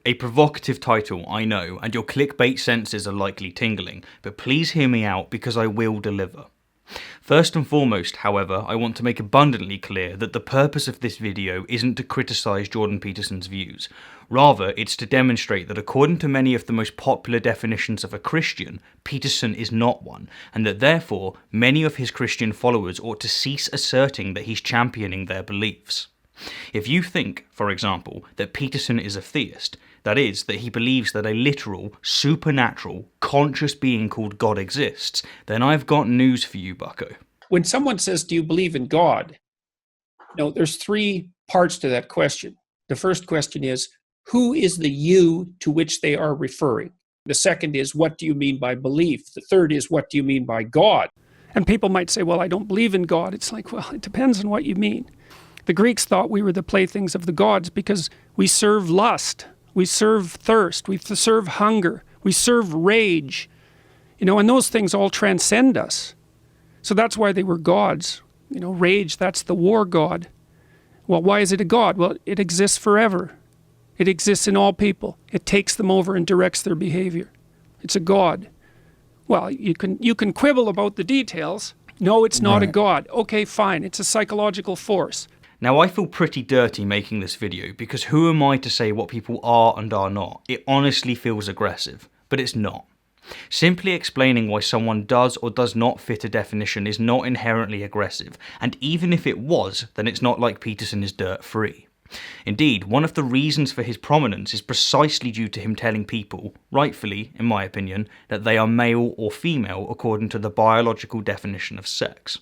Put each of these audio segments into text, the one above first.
A provocative title, I know, and your clickbait senses are likely tingling, but please hear me out because I will deliver. First and foremost, however, I want to make abundantly clear that the purpose of this video isn't to criticise Jordan Peterson's views. Rather, it's to demonstrate that according to many of the most popular definitions of a Christian, Peterson is not one, and that therefore, many of his Christian followers ought to cease asserting that he's championing their beliefs. If you think, for example, that Peterson is a theist, that is, that he believes that a literal, supernatural, conscious being called God exists, then I've got news for you, bucko. When someone says, do you believe in God? There's three parts to that question. The first question is, who is the you to which they are referring? The second is, what do you mean by belief? The third is, what do you mean by God? And people might say, well, I don't believe in God. It's like, well, it depends on what you mean. The Greeks thought we were the playthings of the gods because we serve lust, we serve thirst, we serve hunger, we serve rage, and those things all transcend us. So that's why they were gods. Rage, that's the war god. Well, why is it a god? Well, it exists forever. It exists in all people. It takes them over and directs their behavior. It's a god. Well, you can quibble about the details. No, it's not a god. Okay, fine. It's a psychological force. Now, I feel pretty dirty making this video because who am I to say what people are and are not? It honestly feels aggressive, but it's not. Simply explaining why someone does or does not fit a definition is not inherently aggressive, and even if it was, then it's not like Peterson is dirt-free. Indeed, one of the reasons for his prominence is precisely due to him telling people, rightfully, in my opinion, that they are male or female according to the biological definition of sex.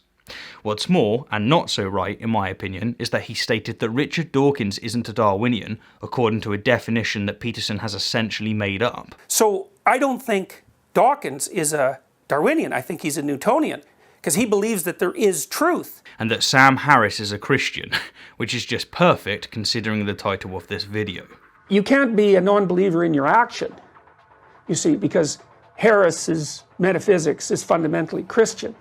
What's more, and not so right in my opinion, is that he stated that Richard Dawkins isn't a Darwinian, according to a definition that Peterson has essentially made up. So I don't think Dawkins is a Darwinian, I think he's a Newtonian, because he believes that there is truth. And that Sam Harris is a Christian, which is just perfect considering the title of this video. You can't be a non-believer in your action, you see, because Harris's metaphysics is fundamentally Christian.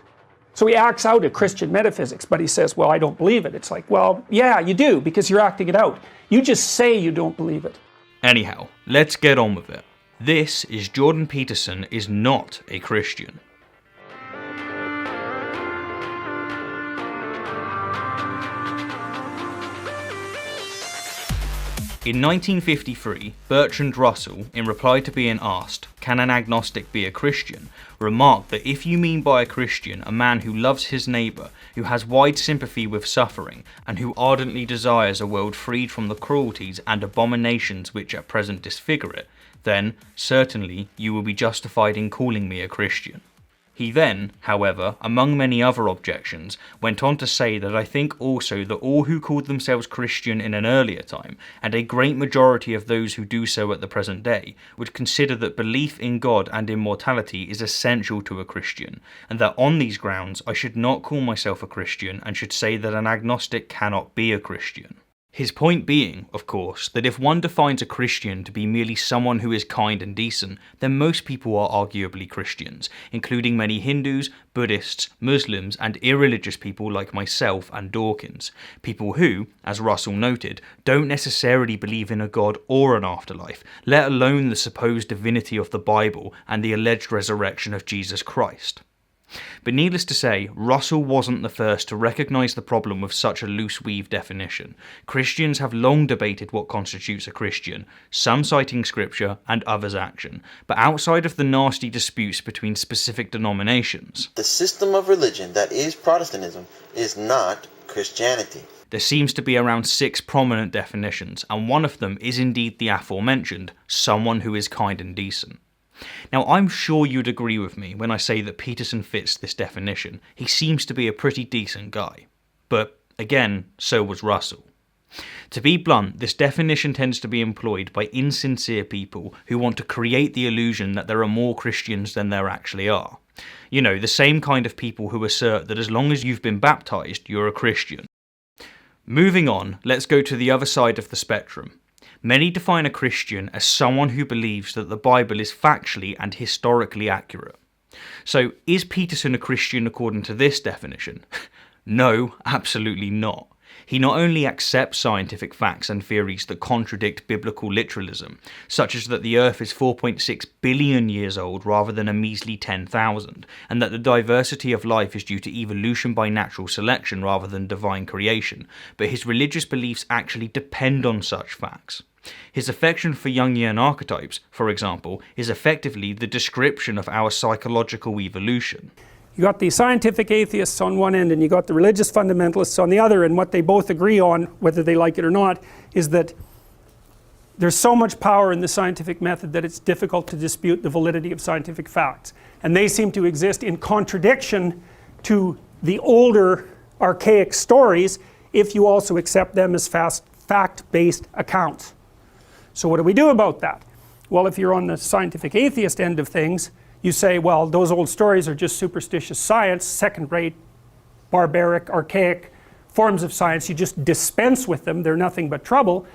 So he acts out a Christian metaphysics, but he says, well, I don't believe it. It's like, well, yeah, you do, because you're acting it out. You just say you don't believe it. Anyhow, let's get on with it. This is Jordan Peterson is not a Christian. In 1953, Bertrand Russell, in reply to being asked, can an agnostic be a Christian, remarked that if you mean by a Christian a man who loves his neighbour, who has wide sympathy with suffering, and who ardently desires a world freed from the cruelties and abominations which at present disfigure it, then, certainly, you will be justified in calling me a Christian. He then, however, among many other objections, went on to say that I think also that all who called themselves Christian in an earlier time, and a great majority of those who do so at the present day, would consider that belief in God and immortality is essential to a Christian, and that on these grounds I should not call myself a Christian and should say that an agnostic cannot be a Christian. His point being, of course, that if one defines a Christian to be merely someone who is kind and decent, then most people are arguably Christians, including many Hindus, Buddhists, Muslims, and irreligious people like myself and Dawkins. People who, as Russell noted, don't necessarily believe in a god or an afterlife, let alone the supposed divinity of the Bible and the alleged resurrection of Jesus Christ. But needless to say, Russell wasn't the first to recognise the problem with such a loose-weave definition. Christians have long debated what constitutes a Christian, some citing scripture and others action, but outside of the nasty disputes between specific denominations, the system of religion that is Protestantism is not Christianity. There seems to be around 6 prominent definitions, and one of them is indeed the aforementioned, someone who is kind and decent. Now, I'm sure you'd agree with me when I say that Peterson fits this definition. He seems to be a pretty decent guy. But, again, so was Russell. To be blunt, this definition tends to be employed by insincere people who want to create the illusion that there are more Christians than there actually are. You know, the same kind of people who assert that as long as you've been baptised, you're a Christian. Moving on, let's go to the other side of the spectrum. Many define a Christian as someone who believes that the Bible is factually and historically accurate. So, is Peterson a Christian according to this definition? No, absolutely not. He not only accepts scientific facts and theories that contradict biblical literalism, such as that the Earth is 4.6 billion years old rather than a measly 10,000, and that the diversity of life is due to evolution by natural selection rather than divine creation, but his religious beliefs actually depend on such facts. His affection for Jungian archetypes, for example, is effectively the description of our psychological evolution. You got the scientific atheists on one end and you got the religious fundamentalists on the other, and what they both agree on, whether they like it or not, is that there's so much power in the scientific method that it's difficult to dispute the validity of scientific facts. And they seem to exist in contradiction to the older archaic stories if you also accept them as fact-based accounts. So what do we do about that? Well, if you're on the scientific atheist end of things, you say, well, those old stories are just superstitious science, second-rate, barbaric, archaic forms of science. You just dispense with them. They're nothing but trouble.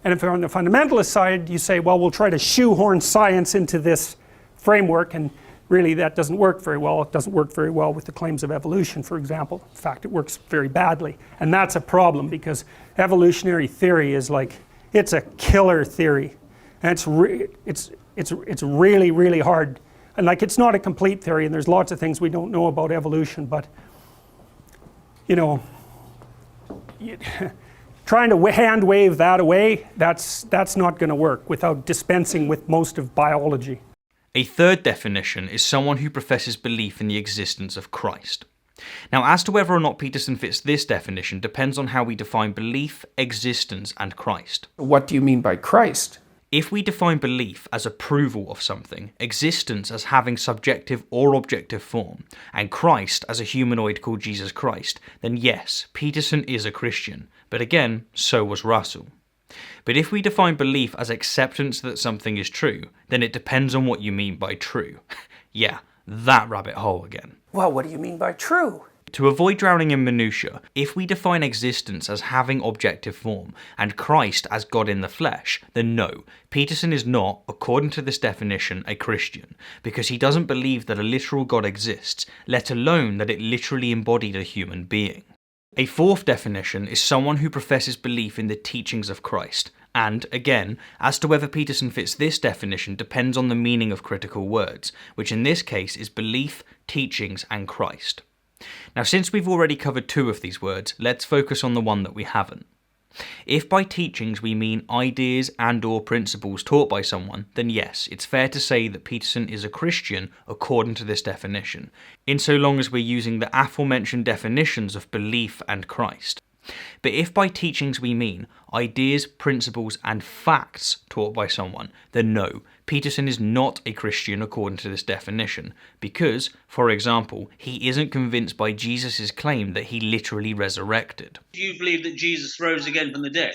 And if you're on the fundamentalist side, you say, well, we'll try to shoehorn science into this framework, and really that doesn't work very well. It doesn't work very well with the claims of evolution, for example. In fact, it works very badly. And that's a problem, because evolutionary theory is like, it's a killer theory. And it's really, really hard. And like, it's not a complete theory, and there's lots of things we don't know about evolution, but you know, trying to hand wave that away, that's not going to work without dispensing with most of biology. A third definition is someone who professes belief in the existence of Christ. Now, as to whether or not Peterson fits this definition depends on how we define belief, existence, and Christ. What do you mean by Christ? If we define belief as approval of something, existence as having subjective or objective form, and Christ as a humanoid called Jesus Christ, then yes, Peterson is a Christian, but again, so was Russell. But if we define belief as acceptance that something is true, then it depends on what you mean by true. Yeah, that rabbit hole again. Well, what do you mean by true? To avoid drowning in minutiae, if we define existence as having objective form and Christ as God in the flesh, then no, Peterson is not, according to this definition, a Christian, because he doesn't believe that a literal God exists, let alone that it literally embodied a human being. A fourth definition is someone who professes belief in the teachings of Christ, and, again, as to whether Peterson fits this definition depends on the meaning of critical words, which in this case is belief, teachings, and Christ. Now, since we've already covered two of these words, let's focus on the one that we haven't. If by teachings we mean ideas and/or principles taught by someone, then yes, it's fair to say that Peterson is a Christian according to this definition, in so long as we're using the aforementioned definitions of belief and Christ. But if by teachings we mean ideas, principles, and facts taught by someone, then no, Peterson is not a Christian according to this definition, because, for example, he isn't convinced by Jesus' claim that he literally resurrected. Do you believe that Jesus rose again from the dead?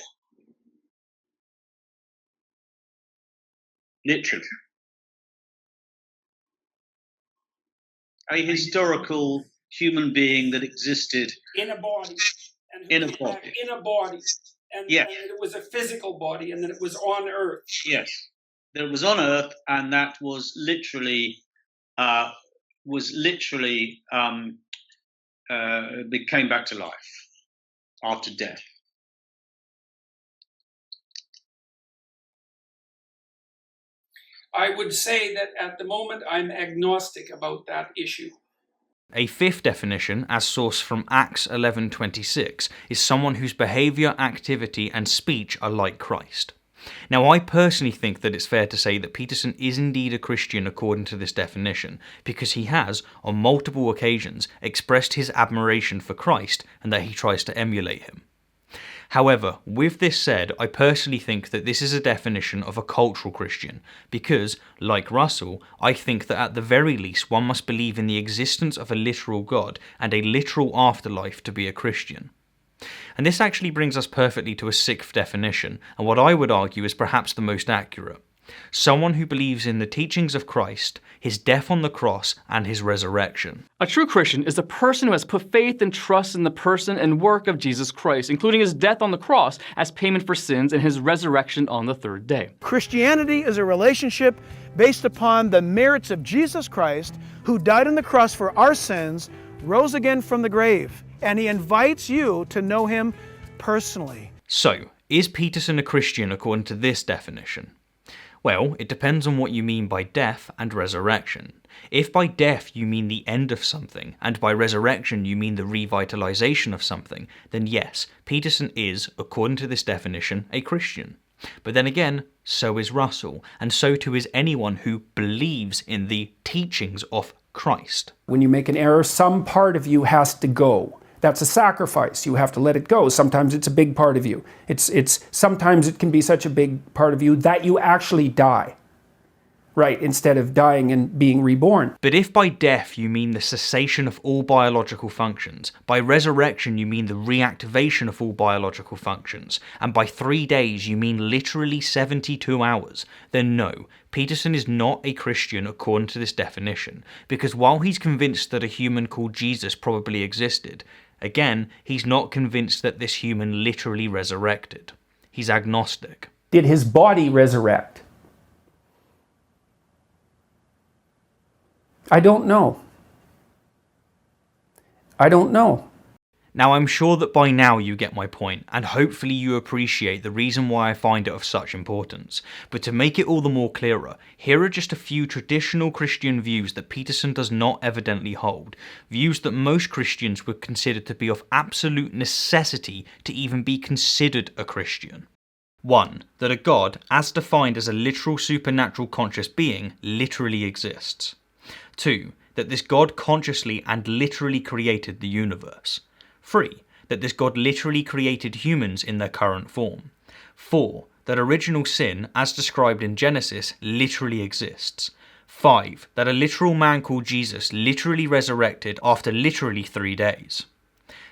Literally. A historical human being that existed In a body. in a body. In a body. And, Yes. and it was a physical body, and then it was on earth. Yes, that it was on earth, and that was literally came back to life after death. I would say that at the moment I'm agnostic about that issue. A fifth definition, as sourced from Acts 11:26, is someone whose behaviour, activity, and speech are like Christ. Now, I personally think that it's fair to say that Peterson is indeed a Christian according to this definition, because he has, on multiple occasions, expressed his admiration for Christ and that he tries to emulate him. However, with this said, I personally think that this is a definition of a cultural Christian, because, like Russell, I think that at the very least one must believe in the existence of a literal God and a literal afterlife to be a Christian. And this actually brings us perfectly to a sixth definition, and what I would argue is perhaps the most accurate. Someone who believes in the teachings of Christ, his death on the cross, and his resurrection. A true Christian is a person who has put faith and trust in the person and work of Jesus Christ, including his death on the cross as payment for sins and his resurrection on the third day. Christianity is a relationship based upon the merits of Jesus Christ, who died on the cross for our sins, rose again from the grave, and he invites you to know him personally. So, is Peterson a Christian according to this definition? Well, it depends on what you mean by death and resurrection. If by death you mean the end of something, and by resurrection you mean the revitalization of something, then yes, Peterson is, according to this definition, a Christian. But then again, so is Russell, and so too is anyone who believes in the teachings of Christ. When you make an error, some part of you has to go. That's a sacrifice. You have to let it go. Sometimes it's a big part of you. Sometimes it can be such a big part of you that you actually die. Right, instead of dying and being reborn. But if by death you mean the cessation of all biological functions, by resurrection you mean the reactivation of all biological functions, and by 3 days you mean literally 72 hours, then no, Peterson is not a Christian according to this definition, because while he's convinced that a human called Jesus probably existed, again, he's not convinced that this human literally resurrected. He's agnostic. Did his body resurrect? I don't know. I don't know. Now, I'm sure that by now you get my point, and hopefully you appreciate the reason why I find it of such importance. But to make it all the more clearer, here are just a few traditional Christian views that Peterson does not evidently hold, views that most Christians would consider to be of absolute necessity to even be considered a Christian. 1. That a God, as defined as a literal supernatural conscious being, literally exists. 2. That this God consciously and literally created the universe. 3. That this God literally created humans in their current form. 4. That original sin, as described in Genesis, literally exists. 5. That a literal man called Jesus literally resurrected after literally 3 days.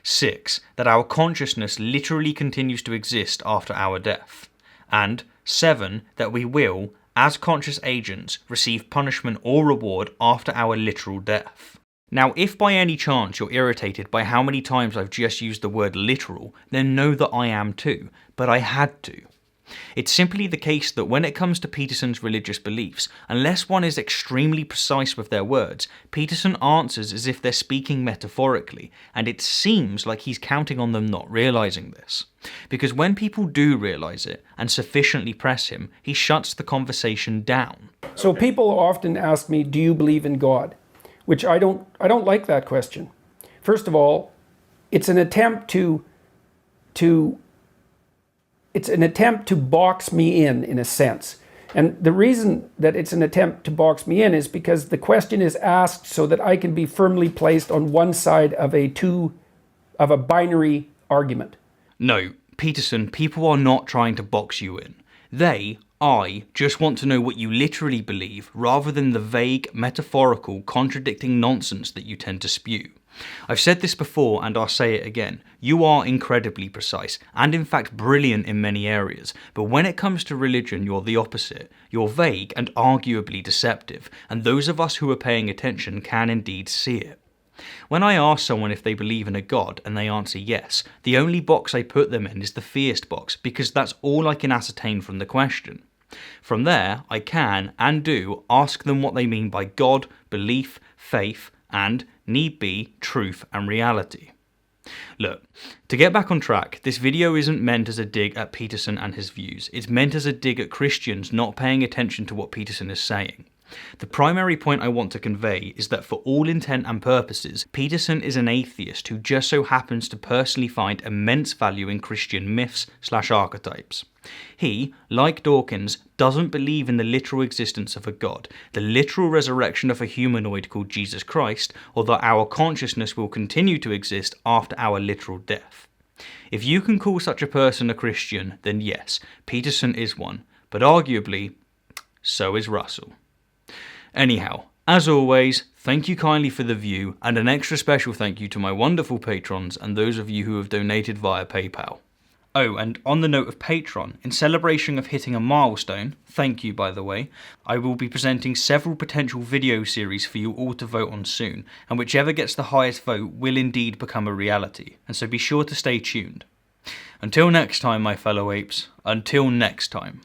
6. That our consciousness literally continues to exist after our death. And 7. That we will, as conscious agents, receive punishment or reward after our literal death. Now, if by any chance you're irritated by how many times I've just used the word literal, then know that I am too, but I had to. It's simply the case that when it comes to Peterson's religious beliefs, unless one is extremely precise with their words, Peterson answers as if they're speaking metaphorically, and it seems like he's counting on them not realizing this. Because when people do realize it, and sufficiently press him, he shuts the conversation down. So people often ask me, do you believe in God? Which I don't like that question. First of all, it's an attempt to box me in a sense. And the reason that it's an attempt to box me in is because the question is asked so that I can be firmly placed on one side of a binary argument. No, Peterson, people are not trying to box you in. I just want to know what you literally believe rather than the vague, metaphorical, contradicting nonsense that you tend to spew. I've said this before and I'll say it again. You are incredibly precise and in fact brilliant in many areas, but when it comes to religion you're the opposite. You're vague and arguably deceptive, and those of us who are paying attention can indeed see it. When I ask someone if they believe in a God and they answer yes, the only box I put them in is the theist box because that's all I can ascertain from the question. From there, I can, and do, ask them what they mean by God, belief, faith, and, need be, truth and reality. Look, to get back on track, this video isn't meant as a dig at Peterson and his views. It's meant as a dig at Christians not paying attention to what Peterson is saying. The primary point I want to convey is that for all intent and purposes, Peterson is an atheist who just so happens to personally find immense value in Christian myths/archetypes. He, like Dawkins, doesn't believe in the literal existence of a God, the literal resurrection of a humanoid called Jesus Christ, or that our consciousness will continue to exist after our literal death. If you can call such a person a Christian, then yes, Peterson is one, but arguably, so is Russell. Anyhow, as always, thank you kindly for the view, and an extra special thank you to my wonderful patrons and those of you who have donated via PayPal. Oh, and on the note of Patreon, in celebration of hitting a milestone, thank you by the way, I will be presenting several potential video series for you all to vote on soon, and whichever gets the highest vote will indeed become a reality, and so be sure to stay tuned. Until next time, my fellow apes, until next time.